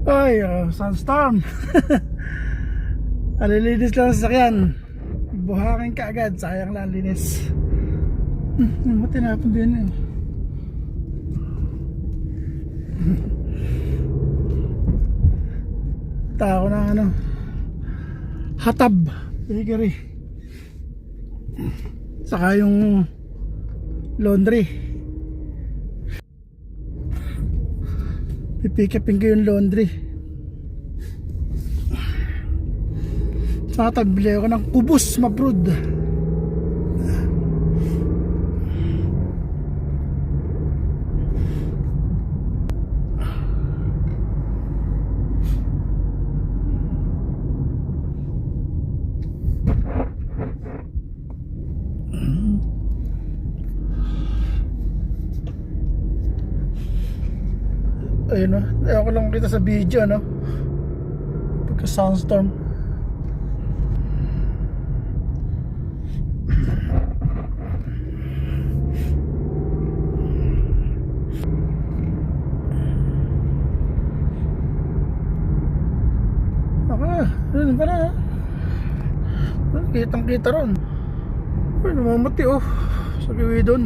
Ay, sunstorm. Alilinis lang sa sakyan. Buhangin ka agad, sayang lang linis. Matinapon din yun. Tako na Hatab bakery. Saka yung laundry. Pipikipin ko yung laundry. Saka tagbili ako ng kubos mabrod. Ayun ayaw ko lang kita sa video pagka sunstorm. Ayun pala kitang kita ron. Ay, namumuti sa gawin doon.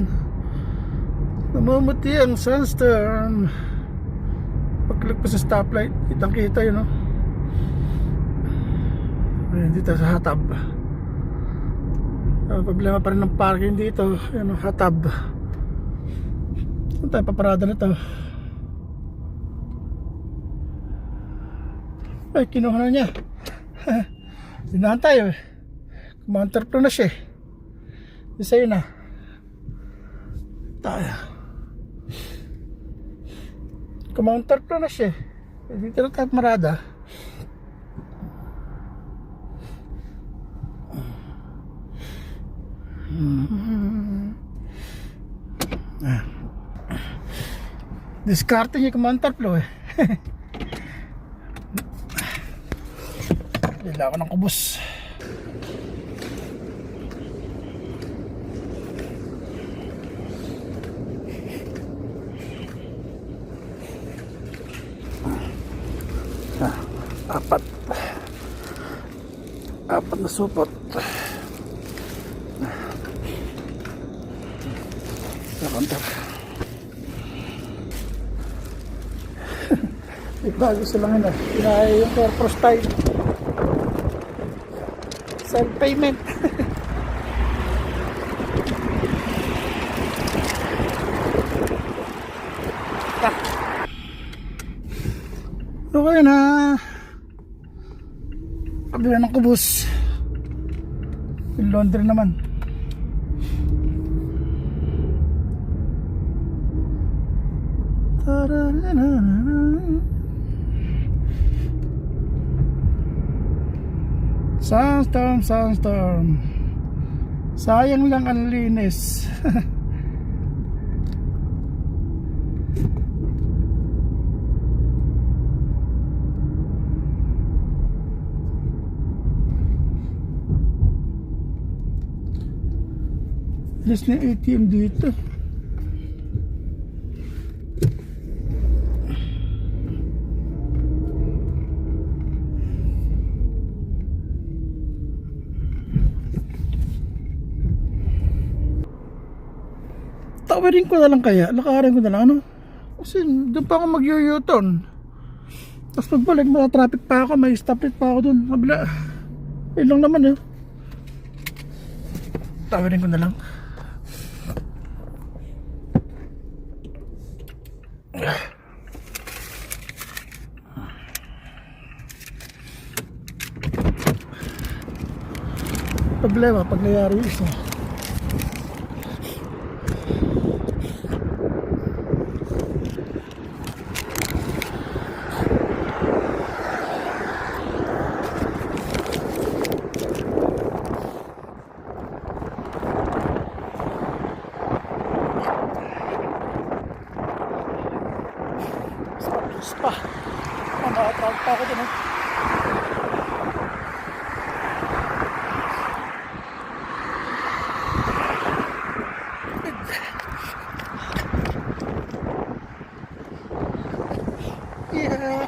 Namumuti ang sunstorm. Pagkalik pa sa stoplight, kitang kita yun Ayun dito sa Hatab. Problema pa rin ng parking dito. Ayun Hatab. Saan tayo paparada na to? Ay, kinuha na niya. Dinahan tayo Counterflow na siya isa yun tayo Counterflow na siya dito na tayo marada. Diskarte niya Counterflow Dila ako ng kubos. Apat na supot. Nakontak. Bago silang pinaya yung purpose type. Self-payment. Okay na. Kabila ng kubos. Yung laundry naman. Sunstorm. Sayang lang ang linis. Alis na ATM dito. Tawarin ko na lang kaya, lakarin ko na lang kasi doon pa ako mag-u-turn. Tapos pagbalik traffic pa ako, may stoplight pa ako doon kabila. Ayun lang naman tawarin ko na lang. Problema pag nangyari isa. Spa. Nakatrawag pa ako dun Yeah.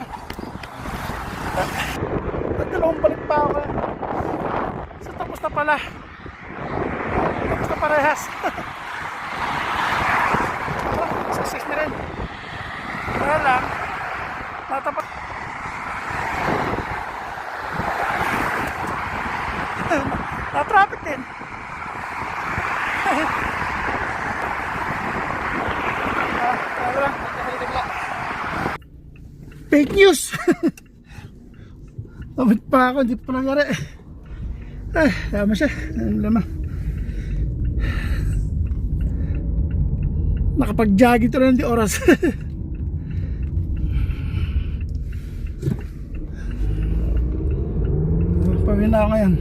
Natapat. Na-traffic din. Fake news. Lamit pa ako, hindi pa nangyari. Ay, tama siya. Ano naman. Nakapag-jogging ito na ng di oras. Pawin na ako ngayon.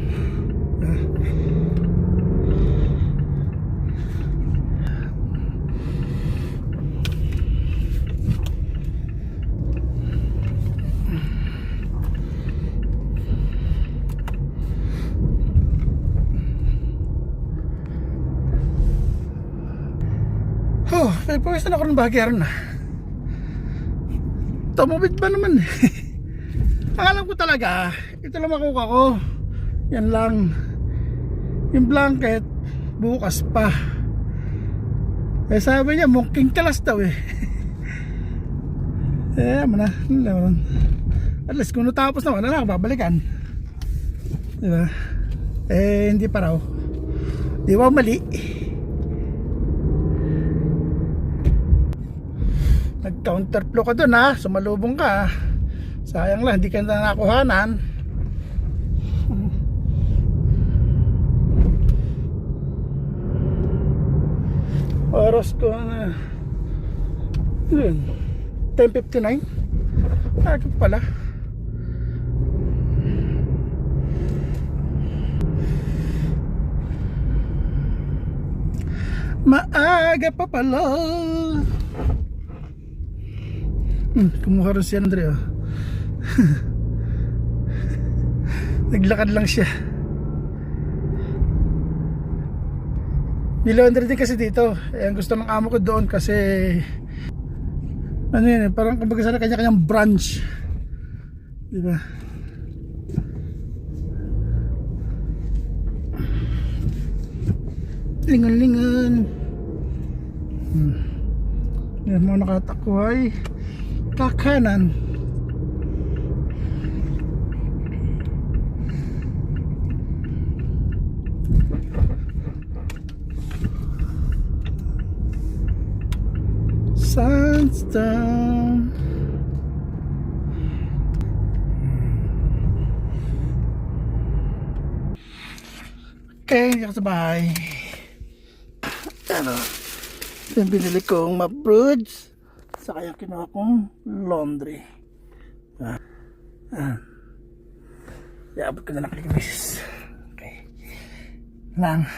Oh, may pawis na ako ng bagyaran na. Tumubid ba naman eh. Ang alam ko talaga, ito lang makuha ko. Yan lang. Yung blanket, bukas pa. Eh sabi niya, mungking kalas daw eh. Eh, naman na. At least kung natapos naman, na babalikan. Diba? Eh, hindi pa raw. Di ba mali? Nag-counterflow ka dun ha, sumalubong ka. Sayang lang, hindi ka na nakuhanan. Oras ko na yun, 10:59. Agad pala. Maaga pa pala. Kumuha rin si Andre oh. Naglakad lang siya. Nilondre din kasi dito. Eh, ang gusto ng amo ko doon kasi ano yun, parang kumbaga sa kanya-kanyang branch. Diba? Lingan-lingan. Yan mga nakatakway. Kakanan. Sandstone. Okay, hindi ako sa bahay. Ano? Yung binili kong mabroods. Saka yung kinuha kong laundry. Iabot ko na lang kay misis. Okay. Lang.